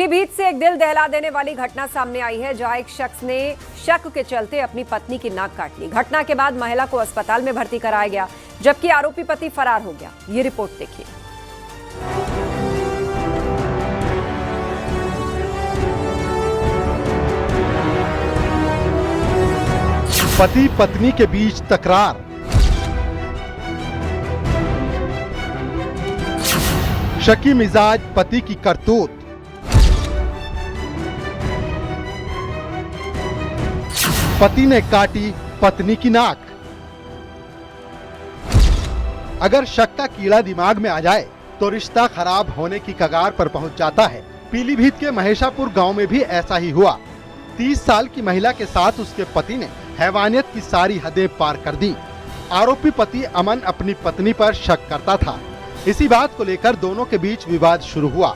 पीलीभीत से एक दिल दहला देने वाली घटना सामने आई है, जहां एक शख्स ने शक के चलते अपनी पत्नी की नाक काट ली। घटना के बाद महिला को अस्पताल में भर्ती कराया गया, जबकि आरोपी पति फरार हो गया। ये रिपोर्ट देखिए। पति पत्नी के बीच तकरार, शकी मिजाज पति की करतूत, पति ने काटी पत्नी की नाक। अगर शक का कीड़ा दिमाग में आ जाए तो रिश्ता खराब होने की कगार पर पहुंच जाता है। पीलीभीत के महेशापुर गांव में भी ऐसा ही हुआ। 30 साल की महिला के साथ उसके पति ने हैवानियत की सारी हदें पार कर दी। आरोपी पति अमन अपनी पत्नी पर शक करता था। इसी बात को लेकर दोनों के बीच विवाद शुरू हुआ।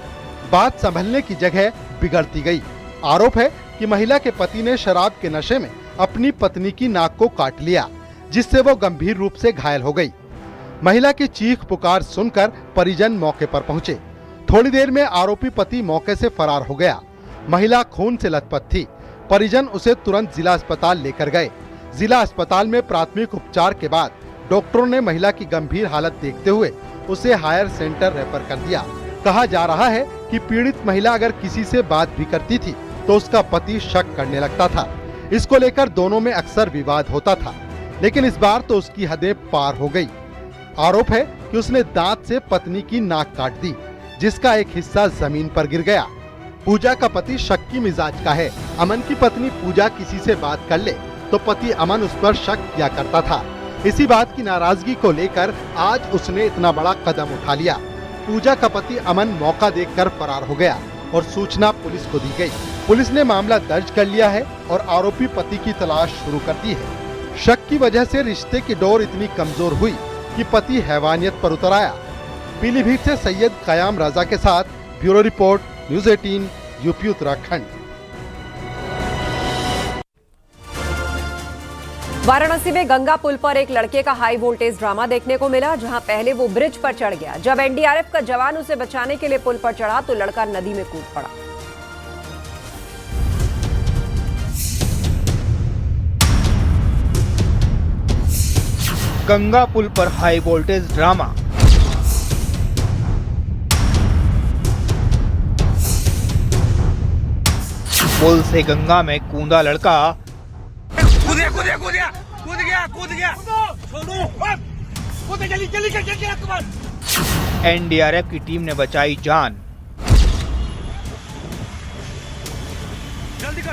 बात संभलने की जगह बिगड़ती गई। आरोप है कि महिला के पति ने शराब के नशे में अपनी पत्नी की नाक को काट लिया, जिससे वो गंभीर रूप से घायल हो गई। महिला की चीख पुकार सुनकर परिजन मौके पर पहुंचे। थोड़ी देर में आरोपी पति मौके से फरार हो गया। महिला खून से लथपथ थी। परिजन उसे तुरंत जिला अस्पताल लेकर गए। जिला अस्पताल में प्राथमिक उपचार के बाद डॉक्टरों ने महिला की गंभीर हालत देखते हुए उसे हायर सेंटर रेफर कर दिया। कहा जा रहा है कि पीड़ित महिला अगर किसी से बात भी करती थी तो उसका पति शक करने लगता था। इसको लेकर दोनों में अक्सर विवाद होता था, लेकिन इस बार तो उसकी हदें पार हो गई। आरोप है कि उसने दांत से पत्नी की नाक काट दी, जिसका एक हिस्सा जमीन पर गिर गया। पूजा का पति शक्की मिजाज का है। अमन की पत्नी पूजा किसी से बात कर ले तो पति अमन उस पर शक किया करता था। इसी बात की नाराजगी को लेकर आज उसने इतना बड़ा कदम उठा लिया। पूजा का पति अमन मौका देखकर फरार हो गया और सूचना पुलिस को दी गई। पुलिस ने मामला दर्ज कर लिया है और आरोपी पति की तलाश शुरू कर दी है। शक की वजह से रिश्ते की डोर इतनी कमजोर हुई कि पति हैवानियत पर उतर आया। पीलीभीत से सैयद कयाम रजा के साथ bureau report, news 18, UP Uttarakhand. Varanasi में गंगा पुल पर एक लड़के का हाई वोल्टेज ड्रामा देखने को मिला, जहां पहले वो ब्रिज पर चढ़ गया। जब एनडीआरएफ का जवान उसे बचाने के लिए पुल पर चढ़ा तो लड़का नदी में कूद पड़ा। गंगा पुल पर हाई वोल्टेज ड्रामा। पुल से गंगा में कूदा लड़का। कूद गया। एनडीआरएफ की टीम ने बचाई जान। जल्दी कर।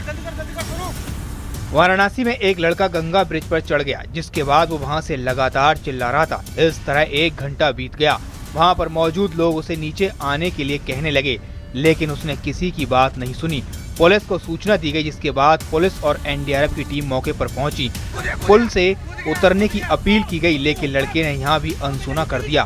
वाराणसी में एक लड़का गंगा ब्रिज पर चढ़ गया, जिसके बाद वो वहां से लगातार चिल्ला रहा था। इस तरह 1 घंटा बीत गया। वहां पर मौजूद लोग उसे नीचे आने के लिए कहने लगे, लेकिन उसने किसी की बात नहीं सुनी। पुलिस को सूचना दी गई, जिसके बाद पुलिस और एनडीआरएफ की टीम मौके पर पहुंची। पुल से उतरने की अपील की गई, लेकिन लड़के ने यहाँ भी अनसुना कर दिया।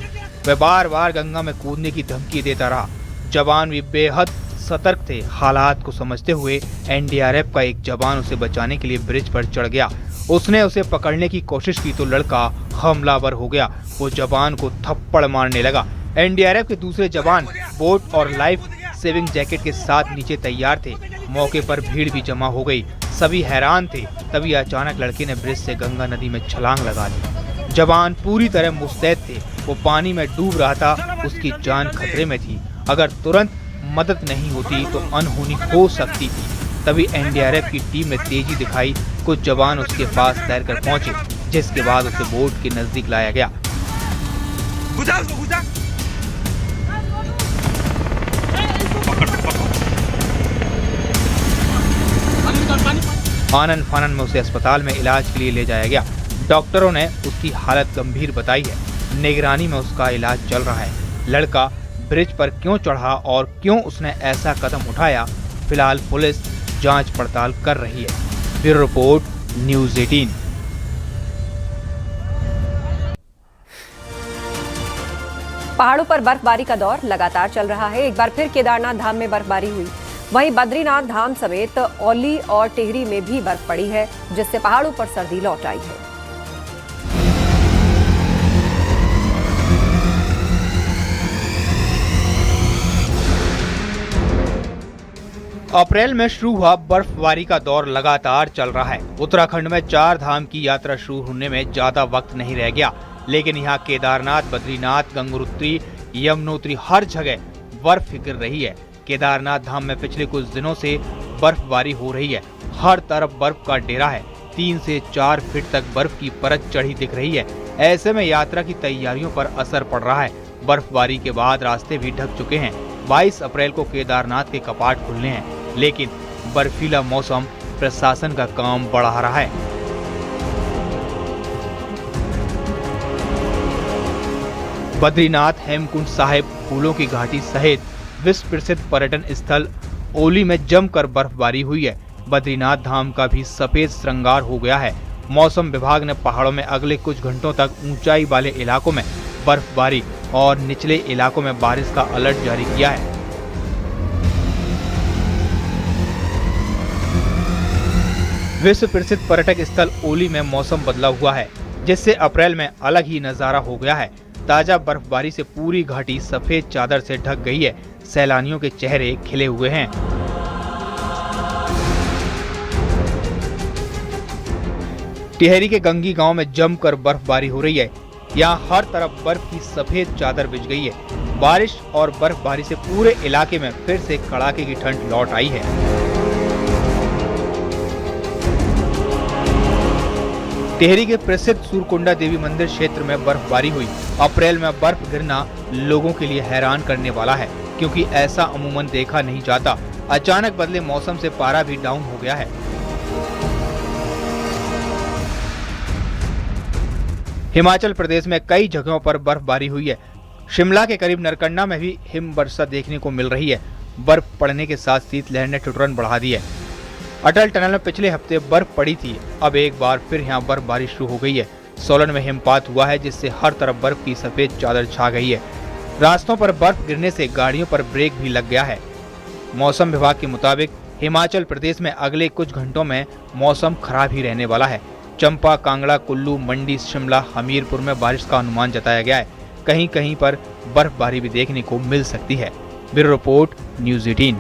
वह बार बार गंगा में कूदने की धमकी देता रहा। जवान भी बेहद सतर्क थे। हालात को समझते हुए एनडीआरएफ का एक जवान उसे बचाने के लिए ब्रिज पर चढ़ गया। उसने उसे पकड़ने की कोशिश की तो लड़का हमलावर हो गया। वो जवान को थप्पड़ मारने लगा। एनडीआरएफ के दूसरे जवान बोट और लाइफ सेविंग जैकेट के साथ नीचे तैयार थे। मौके पर भीड़ भी जमा हो गई। सभी हैरान थे। तभी अचानक लड़के ने ब्रिज से गंगा नदी में छलांग लगा दी। जवान पूरी तरह मुस्तैद थे। वो पानी में डूब रहा था। उसकी जान खतरे में थी। अगर तुरंत मदद नहीं होती तो अनहोनी हो सकती थी। तभी एनडीआरएफ की टीम ने तेजी दिखाई। कुछ जवान उसके पास तैरकर पहुंचे, जिसके बाद उसे बोट के नजदीक लाया गया। आनन फानन में उसे अस्पताल में इलाज के लिए ले जाया गया। डॉक्टरों ने उसकी हालत गंभीर बताई है। निगरानी में उसका इलाज चल रहा है। लड़का ब्रिज पर क्यों चढ़ा और क्यों उसने ऐसा कदम उठाया, फिलहाल पुलिस जांच पड़ताल कर रही है। Bureau report, news 18। पहाड़ों पर बर्फबारी का दौर लगातार चल रहा है। एक बार फिर केदारनाथ धाम में बर्फबारी हुई। वहीं बद्रीनाथ धाम समेत औली और टिहरी में भी बर्फ पड़ी है, जिससे पहाड़ों पर सर्दी लौट आई है। अप्रैल में शुरू हुआ बर्फबारी का दौर लगातार चल रहा है। उत्तराखंड में 4 धाम की यात्रा शुरू होने में ज्यादा वक्त नहीं रह गया, लेकिन यहाँ केदारनाथ, बद्रीनाथ, गंगोत्री, यमुनोत्री हर जगह बर्फ गिर रही है। केदारनाथ धाम में पिछले कुछ दिनों से बर्फबारी हो रही है। हर तरफ बर्फ का डेरा है। 3 से 4 फीट तक बर्फ की परत चढ़ी दिख रही है। ऐसे में यात्रा की तैयारियों पर असर पड़ रहा है। बर्फबारी के बाद रास्ते भी ढक चुके हैं। 22 अप्रैल को केदारनाथ के कपाट खुलने हैं, लेकिन बर्फीला मौसम प्रशासन का काम बढ़ा रहा है। बद्रीनाथ, हेमकुंड साहिब, फूलों की घाटी सहित विश्व प्रसिद्ध पर्यटन स्थल ओली में जमकर बर्फबारी हुई है। बद्रीनाथ धाम का भी सफेद श्रृंगार हो गया है। मौसम विभाग ने पहाड़ों में अगले कुछ घंटों तक ऊंचाई वाले इलाकों में बर्फबारी और निचले इलाकों में बारिश का अलर्ट जारी किया है। विश्व प्रसिद्ध पर्यटक स्थल ओली में मौसम बदला हुआ है, जिससे अप्रैल में अलग ही नजारा हो गया है। ताजा बर्फबारी से पूरी घाटी सफेद चादर से ढक गई है। सैलानियों के चेहरे खिले हुए हैं। टिहरी के गंगी गांव में जमकर बर्फबारी हो रही है। यहाँ हर तरफ बर्फ की सफेद चादर बिछ गई है। बारिश और बर्फबारी से पूरे इलाके में फिर से कड़ाके की ठंड लौट आई है। टिहरी के प्रसिद्ध सूरकुंडा देवी मंदिर क्षेत्र में बर्फबारी हुई। अप्रैल में बर्फ गिरना लोगों के लिए हैरान करने वाला है, क्योंकि ऐसा अमूमन देखा नहीं जाता। अचानक बदले मौसम से पारा भी डाउन हो गया है। हिमाचल प्रदेश में कई जगहों पर बर्फबारी हुई है। शिमला के करीब नरकंडा में भी हिम वर्षा देखने को मिल रही है। बर्फ पड़ने के साथ शीतलहर ने ठिठुरन बढ़ा दी है। अटल टनल में पिछले हफ्ते बर्फ पड़ी थी, अब एक बार फिर यहाँ बर्फबारी शुरू हो गई है। सोलन में हिमपात हुआ है, जिससे हर तरफ बर्फ की सफेद चादर छा गई है। रास्तों पर बर्फ गिरने से गाड़ियों पर ब्रेक भी लग गया है। मौसम विभाग के मुताबिक हिमाचल प्रदेश में अगले कुछ घंटों में मौसम खराब ही रहने वाला है। चंपा, कांगड़ा, कुल्लू, मंडी, शिमला, हमीरपुर में बारिश का अनुमान जताया गया है। कहीं कहीं पर बर्फबारी भी देखने को मिल सकती है। Bureau report, news 18।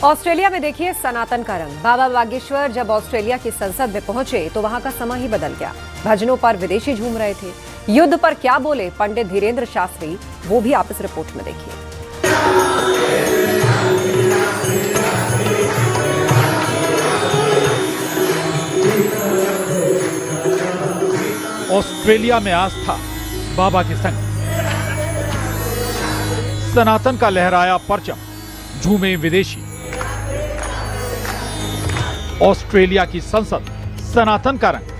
ऑस्ट्रेलिया में देखिए सनातन का रंग। बाबा बागेश्वर जब ऑस्ट्रेलिया की संसद में पहुंचे तो वहां का समय ही बदल गया। भजनों पर विदेशी झूम रहे थे। युद्ध पर क्या बोले पंडित धीरेन्द्र शास्त्री, वो भी आप इस रिपोर्ट में देखिए। ऑस्ट्रेलिया में आस्था बाबा के संग, सनातन का लहराया परचम, झूमे विदेशी। ऑस्ट्रेलिया की संसद, सनातन का रंग,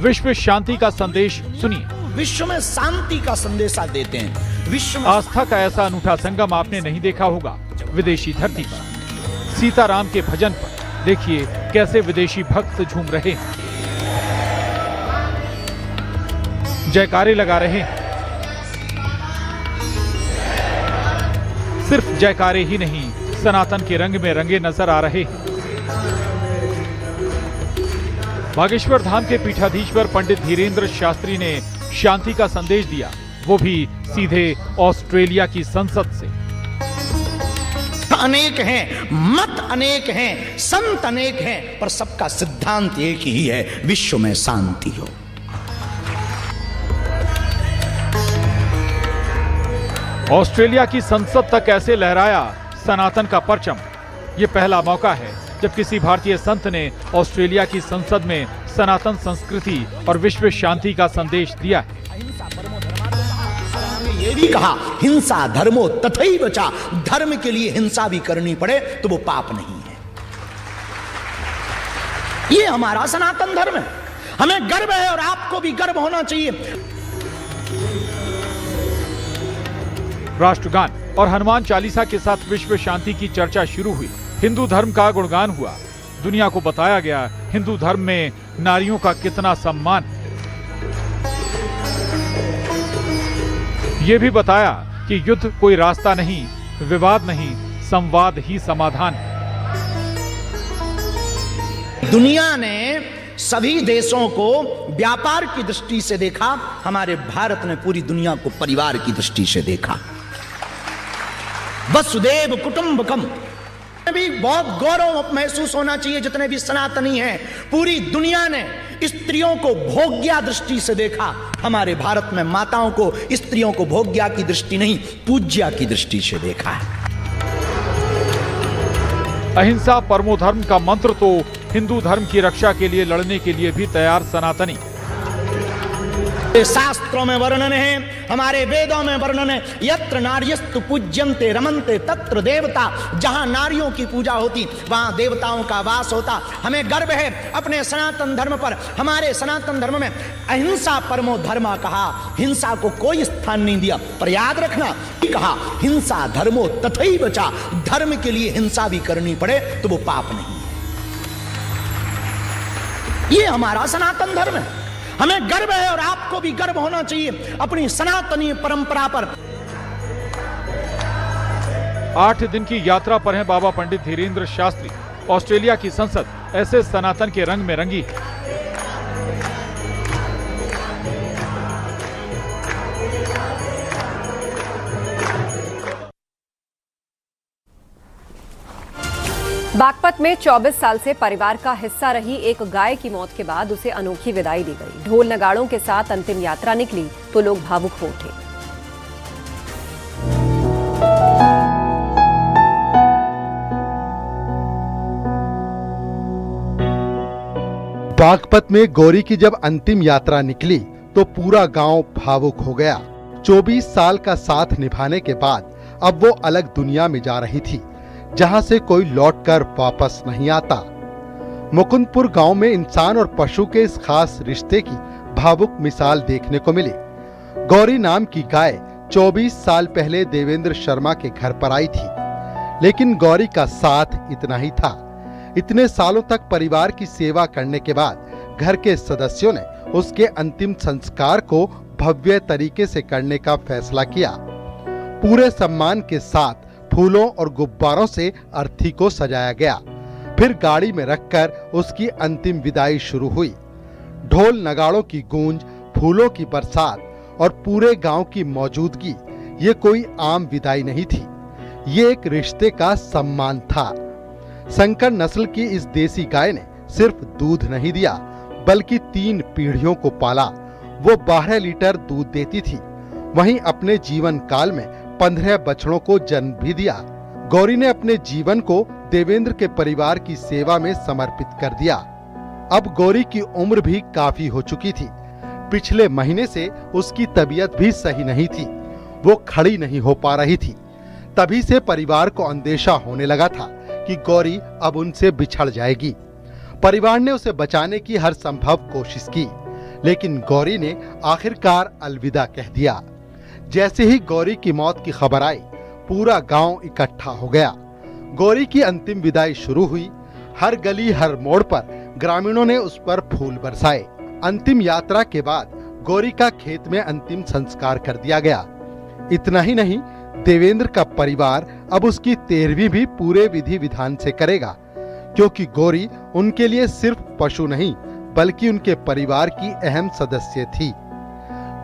विश्व शांति का संदेश सुनिए। विश्व में शांति का संदेशा देते हैं। विश्व में आस्था का ऐसा अनूठा संगम आपने नहीं देखा होगा विदेशी धरती पर। सीताराम के भजन पर देखिए कैसे विदेशी भक्त झूम रहे हैं, जयकारे लगा रहे हैं। सिर्फ जयकारे ही नहीं, सनातन के रंग में रंगे नजर आ रहे हैं। बागेश्वर धाम के पीठाधीश्वर पंडित धीरेन्द्र शास्त्री ने शांति का संदेश दिया, वो भी सीधे ऑस्ट्रेलिया की संसद से। अनेक हैं, मत अनेक हैं, संत अनेक हैं, पर सबका सिद्धांत एक ही है, विश्व में शांति हो। ऑस्ट्रेलिया की संसद तक ऐसे लहराया सनातन का परचम। ये पहला मौका है जब किसी भारतीय संत ने ऑस्ट्रेलिया की संसद में सनातन संस्कृति और विश्व शांति का संदेश दिया है। ये भी कहा, हिंसा धर्मो तथैव च, धर्म के लिए हिंसा भी करनी पड़े तो वो पाप नहीं है। ये हमारा सनातन धर्म है, हमें गर्व है और आपको भी गर्व होना चाहिए। राष्ट्रगान और हनुमान चालीसा के साथ विश्व शांति की चर्चा शुरू हुई। हिंदू धर्म का गुणगान हुआ। दुनिया को बताया गया हिंदू धर्म में नारियों का कितना सम्मान है। ये भी बताया कि युद्ध कोई रास्ता नहीं, विवाद नहीं, संवाद ही समाधान है। दुनिया ने सभी देशों को व्यापार की दृष्टि से देखा, हमारे भारत ने पूरी दुनिया को परिवार की दृष्टि से देखा। वसुदेव कुटुंबकम भी बहुत गौरव महसूस होना चाहिए। जितने भी सनातनी हैं, पूरी दुनिया ने स्त्रियों को भोग्या दृष्टि से देखा, हमारे भारत में माताओं को, स्त्रियों को भोग्या की दृष्टि नहीं, पूज्या की दृष्टि से देखा है। अहिंसा परमो धर्म का मंत्र तो हिंदू धर्म की रक्षा के लिए लड़ने के लिए भी तैयार सनातनी। शास्त्रों में वर्णन है, हमारे वेदों में वर्णन है, यत्र नार्यस्तु पूज्यन्ते रमन्ते तत्र देवता। जहां नारियों की पूजा होती वहां देवताओं का वास होता। हमें गर्व है अपने सनातन धर्म पर। हमारे सनातन धर्म में अहिंसा परमो धर्म कहा, हिंसा को कोई स्थान नहीं दिया। पर याद रखना, कहा हिंसा धर्मो तथैव च, धर्म के लिए हिंसा भी करनी पड़े तो वो पाप नहीं है। ये हमारा सनातन धर्म है, हमें गर्व है और आपको भी गर्व होना चाहिए अपनी सनातनी परंपरा पर। 8 दिन की यात्रा पर हैं बाबा पंडित धीरेन्द्र शास्त्री। ऑस्ट्रेलिया की संसद ऐसे सनातन के रंग में रंगी है। बागपत में 24 साल से परिवार का हिस्सा रही एक गाय की मौत के बाद उसे अनोखी विदाई दी गई। ढोल नगाड़ों के साथ अंतिम यात्रा निकली तो लोग भावुक हो उठे। बागपत में गौरी की जब अंतिम यात्रा निकली तो पूरा गांव भावुक हो गया। 24 साल का साथ निभाने के बाद अब वो अलग दुनिया में जा रही थी, जहां से कोई लौटकर वापस नहीं आता। मुकुंदपुर गांव में इंसान और पशु के इस खास रिश्ते की भावुक मिसाल देखने को मिली। गौरी नाम की गाय 24 साल पहले देवेंद्र शर्मा के घर पर आई थी, लेकिन गौरी का साथ इतना ही था। इतने सालों तक परिवार की सेवा करने के बाद घर के सदस्यों ने उसके अंतिम संस्कार को भव्य तरीके से करने का फैसला किया। पूरे सम्मान के साथ फूलों और गुब्बारों से अर्थी को सजाया गया। फिर गाड़ी में रखकर उसकी अंतिम विदाई शुरू हुई। ढोल नगाड़ों की गूंज, फूलों की बरसात और पूरे गांव की मौजूदगी, ये कोई आम विदाई नहीं थी, ये एक रिश्ते का सम्मान था। संकर नस्ल की इस देसी गाय ने सिर्फ दूध नहीं दिया, बल्कि 3 पीढ़ियों को पाला। वो 12 लीटर दूध देती थी, वहीं अपने जीवन काल में 15 बछड़ों को जन्म भी दिया। गौरी ने अपने जीवन को देवेंद्र के परिवार की सेवा में समर्पित कर दिया। अब गौरी की उम्र भी काफी हो चुकी थी। पिछले महीने से उसकी तबीयत भी सही नहीं थी, वो खड़ी नहीं हो पा रही थी। तभी से परिवार को अंदेशा होने लगा था कि गौरी अब उनसे बिछड़ जाएगी। परिवार ने उसे बचाने की हर संभव कोशिश की, लेकिन गौरी ने आखिरकार अलविदा कह दिया। जैसे ही गौरी की मौत की खबर आई, पूरा गांव इकट्ठा हो गया। गौरी की अंतिम विदाई शुरू हुई। हर गली, हर मोड़ पर ग्रामीणों ने उस पर फूल बरसाए। अंतिम यात्रा के बाद गौरी का खेत में अंतिम संस्कार कर दिया गया। इतना ही नहीं, देवेंद्र का परिवार अब उसकी 13वीं भी पूरे विधि विधान से करेगा, क्योंकि गौरी उनके लिए सिर्फ पशु नहीं, बल्कि उनके परिवार की अहम सदस्य थी।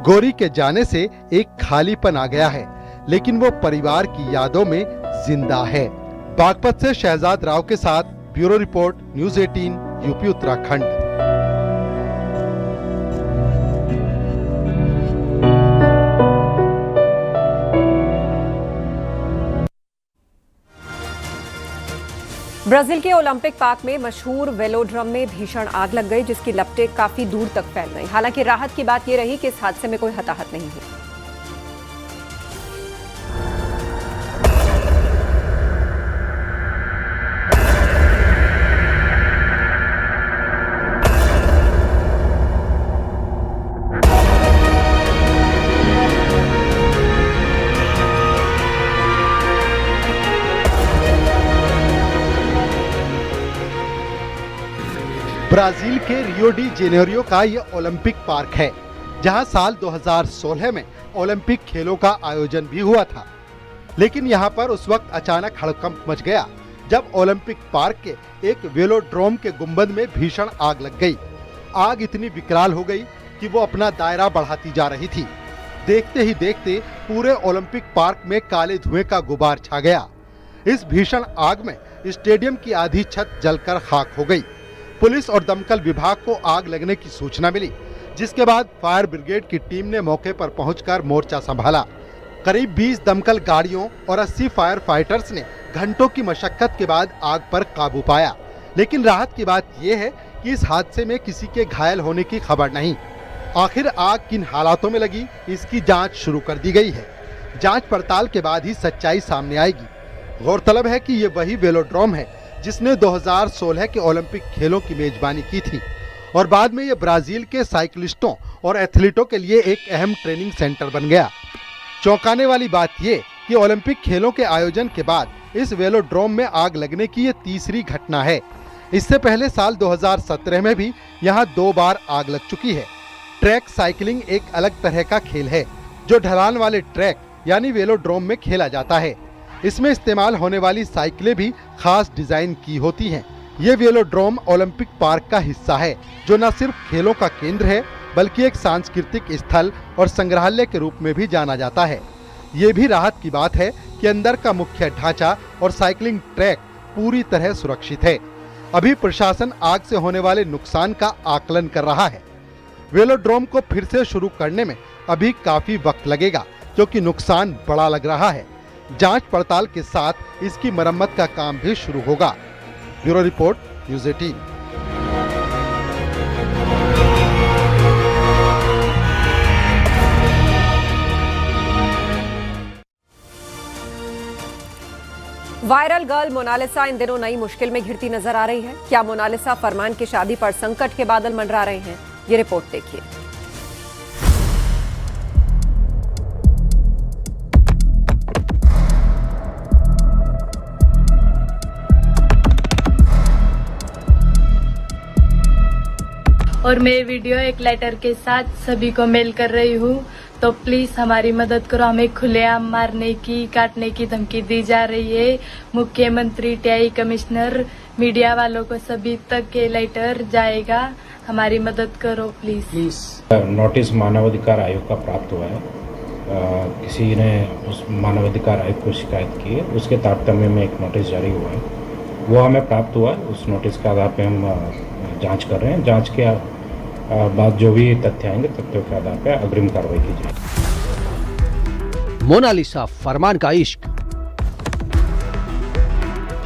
गौरी के जाने से एक खालीपन आ गया है, लेकिन वो परिवार की यादों में जिंदा है। बागपत से शहजाद राव के साथ bureau report, news 18, UP Uttarakhand. Brazil के ओलंपिक पार्क में मशहूर वेलोड्रम में भीषण आग लग गई, जिसकी लपटें काफी दूर तक फैल गई। हालांकि राहत की बात यह रही कि इस हादसे में कोई हताहत नहीं हुई। ब्राजील के रियो डी जेनेरियो का ये ओलंपिक पार्क है, जहां साल 2016 में ओलंपिक खेलों का आयोजन भी हुआ था। लेकिन यहां पर उस वक्त अचानक हड़कंप मच गया जब ओलंपिक पार्क के एक वेलोड्रोम के गुंबद में भीषण आग लग गई। आग इतनी विकराल हो गई कि वो अपना दायरा बढ़ाती जा रही थी। देखते ही देखते पूरे ओलंपिक पार्क में काले धुएं का गुबार छा गया। इस भीषण आग में स्टेडियम की आधी छत जलकर खाक हो गई। पुलिस और दमकल विभाग को आग लगने की सूचना मिली, जिसके बाद फायर ब्रिगेड की टीम ने मौके पर पहुंचकर मोर्चा संभाला। करीब 20 दमकल गाड़ियों और 80 फायर फाइटर्स ने घंटों की मशक्कत के बाद आग पर काबू पाया। लेकिन राहत की बात यह है कि इस हादसे में किसी के घायल होने की खबर नहीं। आखिर आग किन हालातों में लगी, इसकी जांच शुरू कर दी गई है। जांच पड़ताल के बाद ही सच्चाई सामने आएगी। गौरतलब है कि ये वही वेलोड्रोम है जिसने 2016 के ओलंपिक खेलों की मेजबानी की थी और बाद में ये ब्राजील के साइकिलिस्टों और एथलीटों के लिए एक अहम ट्रेनिंग सेंटर बन गया। चौंकाने वाली बात ये कि ओलंपिक खेलों के आयोजन के बाद इस वेलोड्रोम में आग लगने की ये तीसरी घटना है। इससे पहले साल 2017 में भी यहाँ 2 बार आग लग चुकी है। ट्रैक साइकिलिंग एक अलग तरह का खेल है जो ढलान वाले ट्रैक यानी वेलोड्रोम में खेला जाता है। इसमें इस्तेमाल होने वाली साइकिलें भी खास डिजाइन की होती हैं। ये वेलोड्रोम ओलंपिक पार्क का हिस्सा है जो न सिर्फ खेलों का केंद्र है बल्कि एक सांस्कृतिक स्थल और संग्रहालय के रूप में भी जाना जाता है। ये भी राहत की बात है कि अंदर का मुख्य ढांचा और साइकिलिंग ट्रैक पूरी तरह सुरक्षित है। अभी प्रशासन आग से होने वाले नुकसान का आकलन कर रहा है। वेलोड्रोम को फिर से शुरू करने में अभी काफी वक्त लगेगा क्योंकि नुकसान बड़ा लग रहा है। जांच पड़ताल के साथ इसकी मरम्मत का काम भी शुरू होगा। Bureau report, news 18। Viral girl Monalisa इन दिनों नई मुश्किल में घिरती नजर आ रही है। क्या मोनालिसा फरमान की शादी पर संकट के बादल मंडरा रहे हैं? ये रिपोर्ट देखिए। और मैं वीडियो एक लेटर के साथ सभी को मेल कर रही हूँ, तो प्लीज हमारी मदद करो। हमें खुलेआम मारने की, काटने की धमकी दी जा रही है। मुख्यमंत्री, टीआई कमिश्नर, मीडिया वालों को सभी तक ये लेटर जाएगा। हमारी मदद करो प्लीज। नोटिस मानवाधिकार आयोग का प्राप्त हुआ है। किसी ने उस मानवाधिकार आयोग को शिकायत की है, उसके तारतम्य में एक नोटिस जारी हुआ है। वो हमें प्राप्त हुआ है। उस नोटिस के आधार पर हम जांच कर रहे हैं। जांच के बाद जो भी तथ्य आएंगे, तथ्यों के आधार पर अग्रिम कार्रवाई की जाएगी। मोनालिसा फरमान का इश्क,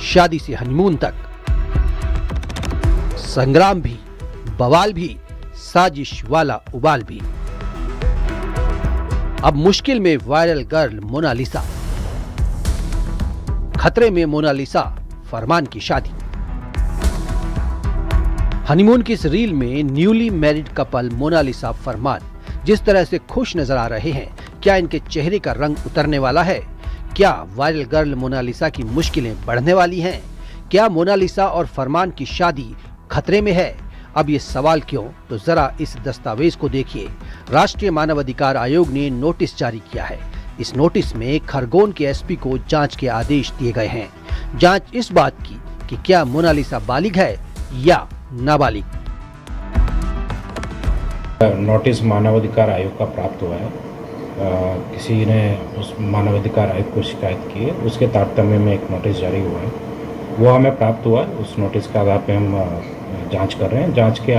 शादी से हनीमून तक, संग्राम भी, बवाल भी, साजिश वाला उबाल भी। अब मुश्किल में वायरल गर्ल मोनालिसा, खतरे में मोनालिसा फरमान की शादी। हनीमून की इस रील में न्यूली मैरिड कपल मोनालिसा फरमान जिस तरह से खुश नजर आ रहे हैं, क्या इनके चेहरे का रंग उतरने वाला है? क्या वायरल गर्ल मोनालिसा की मुश्किलें बढ़ने वाली हैं? क्या मोनालिसा और फरमान की शादी खतरे में है? अब ये सवाल क्यों? तो जरा इस दस्तावेज को देखिए। राष्ट्रीय मानवाधिकार आयोग ने नोटिस जारी किया है। इस नोटिस में खरगोन के एसपी को जांच के आदेश दिए गए हैं। जांच इस बात की कि क्या मोनालिसा बालिग है या नाबालिग। नोटिस मानवाधिकार आयोग का प्राप्त हुआ है। किसी ने उस मानवाधिकार आयोग को शिकायत की है, उसके तारतम्य में एक नोटिस जारी हुआ है। वो हमें प्राप्त हुआ है। उस नोटिस के आधार पर हम जांच कर रहे हैं। जांच के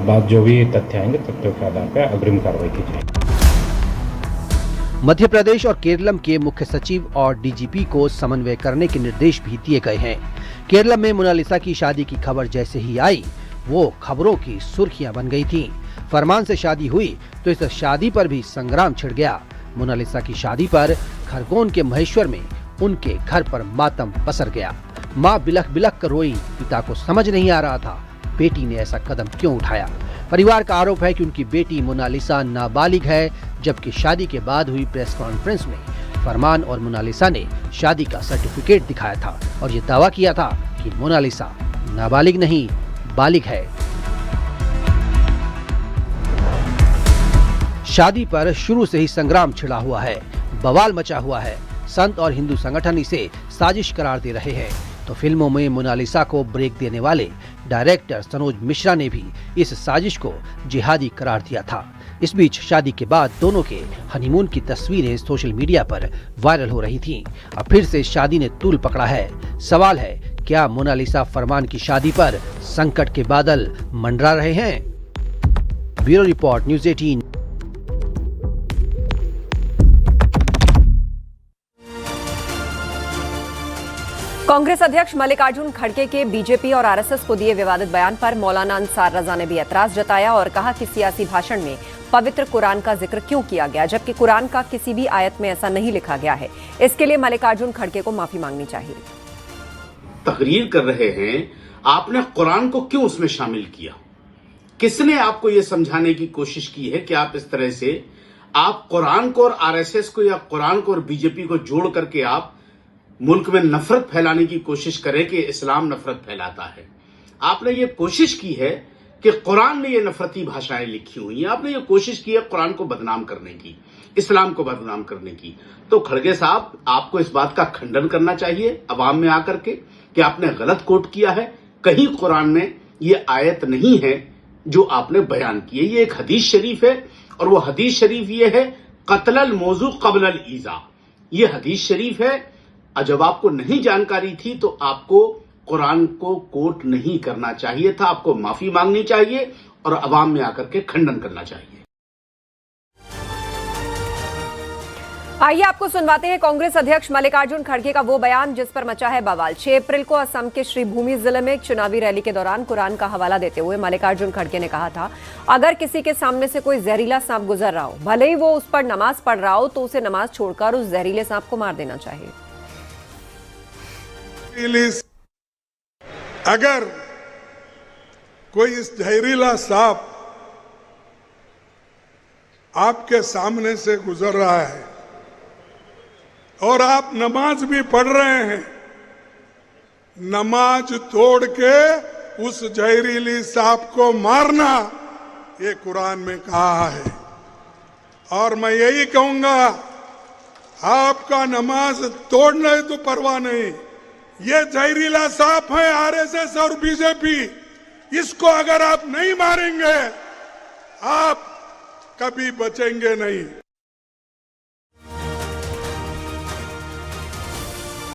बाद जो भी तथ्य आएंगे, तथ्यों के आधार पर अग्रिम कार्रवाई की जाएगी। मध्य प्रदेश और केरलम के मुख्य सचिव और डीजीपी को समन्वय करने के निर्देश भी दिए गए हैं। केरलम में मोनालिसा की शादी की खबर जैसे ही आई, वो खबरों की सुर्खियां बन गई थीं। फरमान से शादी हुई तो इस शादी पर भी संग्राम छिड़ गया। मोनालिसा की शादी पर खरगोन के महेश्वर में उनके घर पर मातम पसर गया। माँ बिलख बिलख कर रोई। पिता को समझ नहीं आ रहा था बेटी ने ऐसा कदम क्यों उठाया। परिवार का आरोप है कि उनकी बेटी मोनालिसा नाबालिग है, जबकि शादी के बाद हुई प्रेस कॉन्फ्रेंस में फरमान और मोनालिसा ने शादी का सर्टिफिकेट दिखाया था और ये दावा किया था कि मोनालिसा नाबालिग नहीं, बालिग है। शादी पर शुरू से ही संग्राम छिड़ा हुआ है, बवाल मचा हुआ है। संत और हिंदू संगठन इसे साजिश करार दे रहे हैं, तो फिल्मों में मोनालिसा को ब्रेक देने वाले डायरेक्टर सनोज मिश्रा ने भी इस साजिश को जिहादी करार दिया था। इस बीच शादी के बाद दोनों के हनीमून की तस्वीरें सोशल मीडिया पर वायरल हो रही थीं। अब फिर से शादी ने तूल पकड़ा है। सवाल है, क्या मोनालिसा फरमान की शादी पर संकट के बादल मंडरा रहे हैं? Bureau report, news 18। कांग्रेस अध्यक्ष मल्लिकार्जुन खड़गे के बीजेपी और आरएसएस को दिए विवादित बयान पर मौलाना अंसार रजा ने भी ऐतराज जताया और कहा कि सियासी भाषण में पवित्र कुरान का जिक्र क्यों किया गया, जबकि कुरान का किसी भी आयत में ऐसा नहीं लिखा गया है। इसके लिए मल्लिकार्जुन खड़गे को माफी मांगनी चाहिए। तकरीर कर रहे हैं, आपने कुरान को क्यों उसमें शामिल किया? किसने आपको यह समझाने की कोशिश की है कि आप इस तरह से आप कुरान को और आरएसएस को या कुरान को और बीजेपी को जोड़ करके आप मुल्क में नफरत फैलाने की कोशिश करें कि इस्लाम नफरत फैलाता है? आपने ये कोशिश की है कि कुरान में ये नफरती भाषाएं लिखी हुई हैं। आपने ये कोशिश की है कुरान को बदनाम करने की, इस्लाम को बदनाम करने की। तो खड़गे साहब, आपको इस बात का खंडन करना चाहिए अवाम में आकर के कि आपने गलत कोट किया है। कहीं कुरान में ये आयत नहीं है जो आपने बयान की है। ये एक हदीस शरीफ है और वो हदीस शरीफ ये है, कत्लल मौजू कब्लल ईजा। ये हदीस शरीफ है। जब आपको नहीं जानकारी थी तो आपको कुरान को कोट नहीं करना चाहिए था, आपको माफी मांगनी चाहिए और अवाम में आकर के खंडन करना चाहिए। आइए आपको सुनवाते हैं कांग्रेस अध्यक्ष मल्लिकार्जुन खड़गे का वो बयान जिस पर मचा है बवाल। 6 अप्रैल को असम के श्रीभूमि जिले में एक चुनावी रैली के दौरान कुरान का हवाला देते हुए मल्लिकार्जुन खड़गे ने कहा था, अगर किसी के सामने से कोई जहरीला सांप गुजर रहा हो, भले ही वो उस पर नमाज पढ़ रहा हो, तो उसे नमाज छोड़कर उस जहरीले सांप को मार देना चाहिए। अगर कोई इस जहरीला सांप आपके सामने से गुजर रहा है और आप नमाज भी पढ़ रहे हैं, नमाज तोड़ के उस जहरीली सांप को मारना, ये कुरान में कहा है। और मैं यही कहूंगा, आपका नमाज तोड़ना तो परवाह नहीं, ये जहरीला सांप है आरएसएस और बीजेपी, इसको अगर आप नहीं मारेंगे आप कभी बचेंगे नहीं।